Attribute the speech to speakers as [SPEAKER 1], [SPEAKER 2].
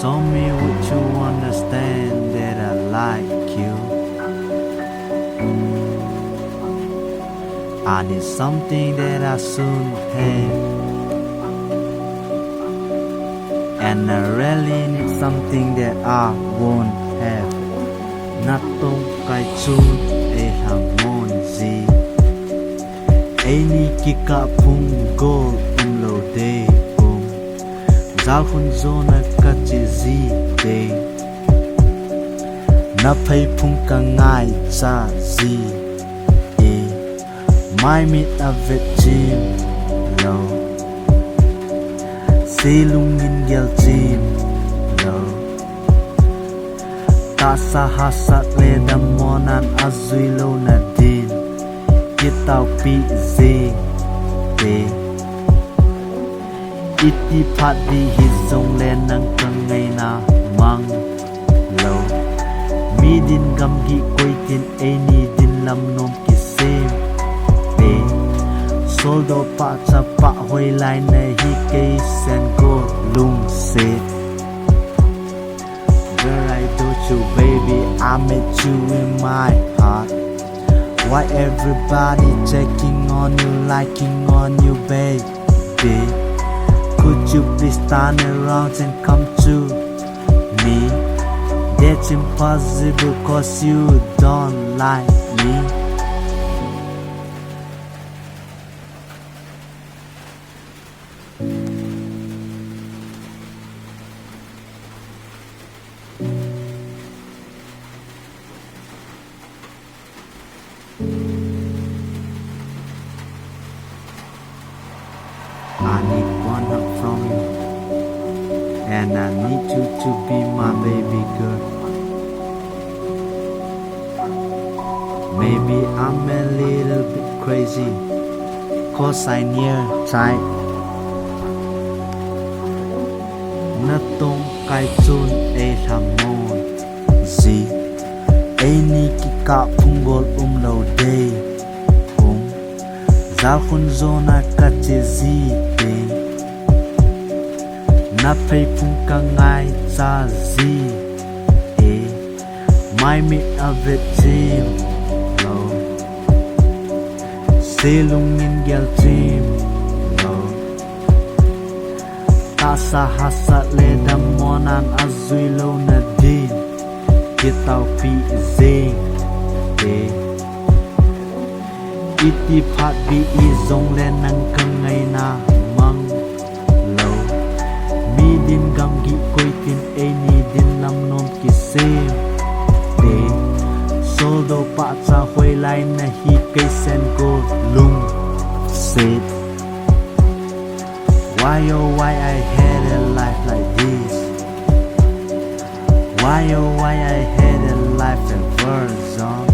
[SPEAKER 1] Show me what you understand that I like you. I need something that I soon have, and I really need something that I won't have. Nát tông cái chút e hamon gì, ai ni kika phung go lo de bom, zal khun zona kachi gì de, na phai phung ka ngai cha gì. Mai mit a vet chim lo, si lung in gel chim lo. Ta sa hasat le damonan azui lo na din, kitau pi zing te. Iti pat di hizong le nang kangai na mang lo. Mi din gam gi koi tin ni din lam nom kisim. Soldo pa cha pa hoi lai na hi cây sen go lung set. Girl, I told you, baby, I met you in my heart. Why everybody checking on you, liking on you, baby? Could you please turn around and come to me? That's impossible cause you don't like me. I need one hug from you, and I need you to be my baby girl. Maybe I'm a little bit crazy, cause I near tight. Na tông cái chun e hamon gì, ai ni kika phung gol lâu day. Zal khun zona kache gì te, na phai phung ka ngai cha gì e. Mai mi a vet chim lo, se lung in gel chim lo. Ta sa hasat le damonan azui lo na din, kitau pi zing te. Iti pat bi izong le nang kangai na mang lo. Mi din gam gi koi tin ni din lam nom kisim te. Soldo pa cha hoi lai na hi cây sen go lung set. Why oh why I had a life like this? Why oh why I had a life ever so?